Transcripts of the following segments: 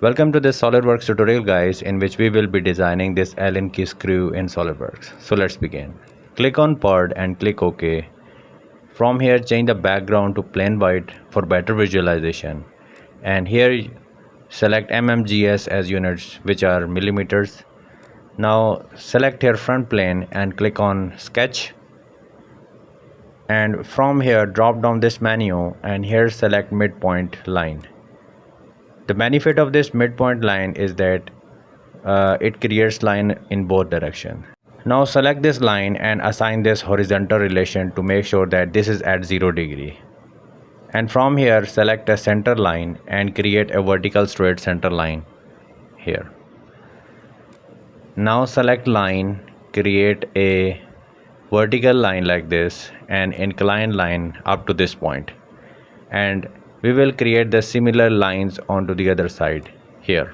Welcome to this SolidWorks tutorial guys, in which we will be designing this Allen key screw in SolidWorks. So let's begin. Click on part and click OK. From here change the background to plain white for better visualization, and here select mmgs as units, which are millimeters. Now select here front plane and click on sketch, and from here drop down this menu and here select midpoint line. The benefit of this midpoint line is that it creates line in both directions. Now select this line and assign this horizontal relation to make sure that this is at 0 degree. And from here select a center line and create a vertical straight center line here. Now select line, create a vertical line like this and inclined line up to this point, and we will create the similar lines onto the other side here.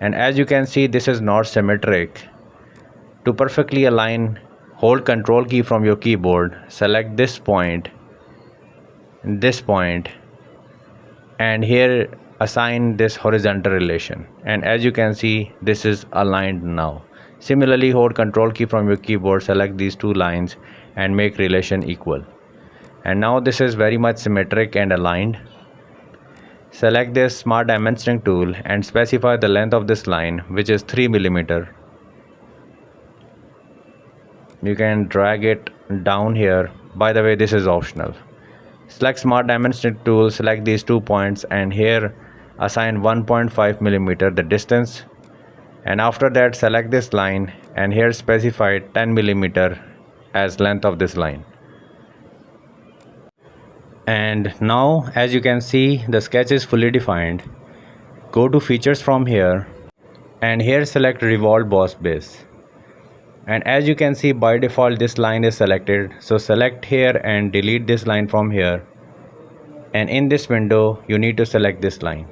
And as you can see, this is not symmetric. To perfectly align, hold Ctrl key from your keyboard, select this point, and here assign this horizontal relation, and as you can see this is aligned now. Similarly, hold Ctrl key from your keyboard, select these two lines and make relation equal, and now this is very much symmetric and aligned. Select this smart dimensioning tool and specify the length of this line, which is 3 mm. You can drag it down here. By the way, this is optional. Select smart dimensioning tool, select these 2 points and here assign 1.5 mm the distance, and after that select this line and here specify 10 mm as length of this line. And now as you can see, the sketch is fully defined. Go to features from here and here select revolve boss base, and as you can see by default this line is selected, so select here and delete this line from here, and in this window you need to select this line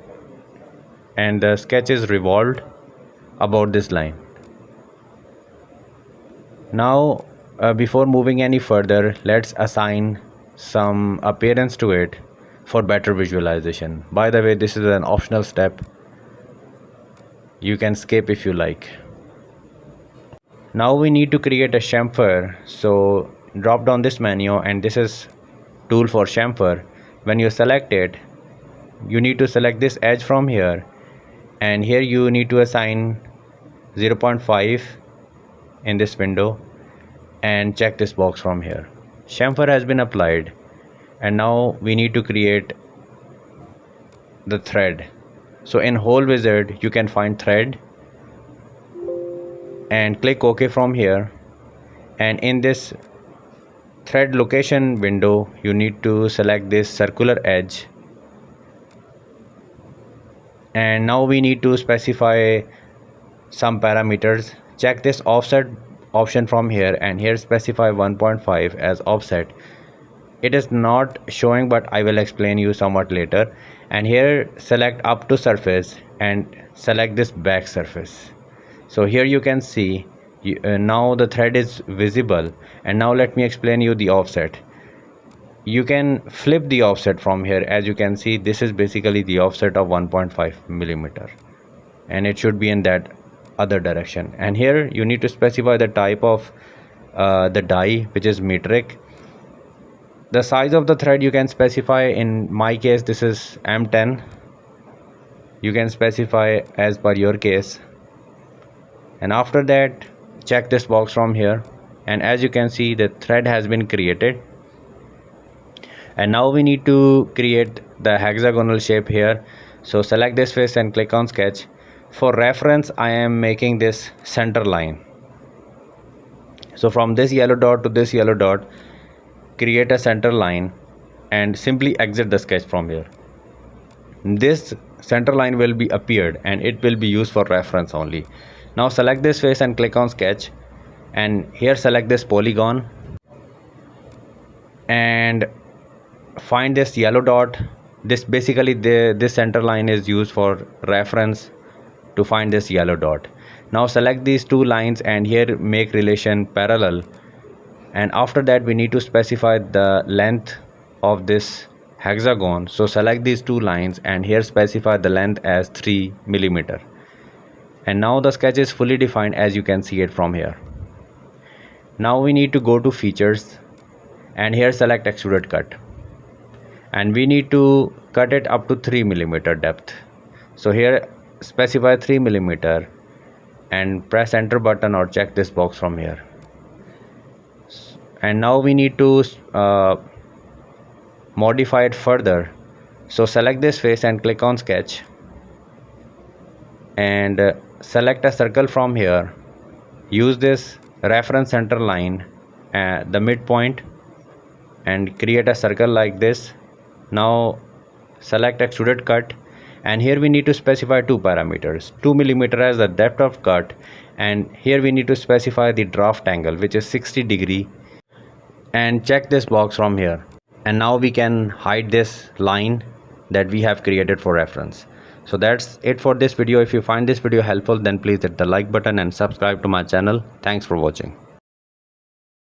and the sketch is revolved about this line. Now before moving any further, let's assign some appearance to it for better visualization. By the way, this is an optional step, you can skip if you like. Now we need to create a chamfer, so drop down this menu and this is tool for chamfer. When you select it, you need to select this edge from here, and here you need to assign 0.5 in this window and check this box from here. Chamfer has been applied, and now we need to create the thread. So in whole wizard you can find thread and click OK from here, and in this thread location window you need to select this circular edge, and now we need to specify some parameters. Check this offset option from here and here specify 1.5 as offset. It is not showing, but I will explain you somewhat later. And here select up to surface and select this back surface. So here you can see now the thread is visible, and now let me explain you the offset. You can flip the offset from here. As you can see, this is basically the offset of 1.5 mm, and it should be in that other direction. And here you need to specify the type of the die, which is metric. The size of the thread you can specify. In my case this is M10. You can specify as per your case, and after that check this box from here, and as you can see the thread has been created. And now we need to create the hexagonal shape here, so select this face and click on sketch. For reference I am making this center line, so from this yellow dot to this yellow dot create a center line and simply exit the sketch from here. This center line will be appeared and it will be used for reference only. Now select this face and click on sketch, and here select this polygon and find this yellow dot. This basically this center line is used for reference to find this yellow dot. Now select these two lines and here make relation parallel, and after that we need to specify the length of this hexagon. So select these two lines and here specify the length as 3 mm. And now the sketch is fully defined as you can see it from here. Now we need to go to features and here select extruded cut, and we need to cut it up to 3 mm depth. So here specify 3 mm and press enter button or check this box from here. And now we need to modify it further. So select this face and click on sketch and select a circle from here. Use this reference center line at the midpoint and create a circle like this. Now select extruded cut, and here we need to specify two parameters, 2 mm as the depth of cut, and here we need to specify the draft angle, which is 60 degree, and check this box from here. And now we can hide this line that we have created for reference. So that's it for this video. If you find this video helpful, then please hit the like button and subscribe to my channel. Thanks for watching.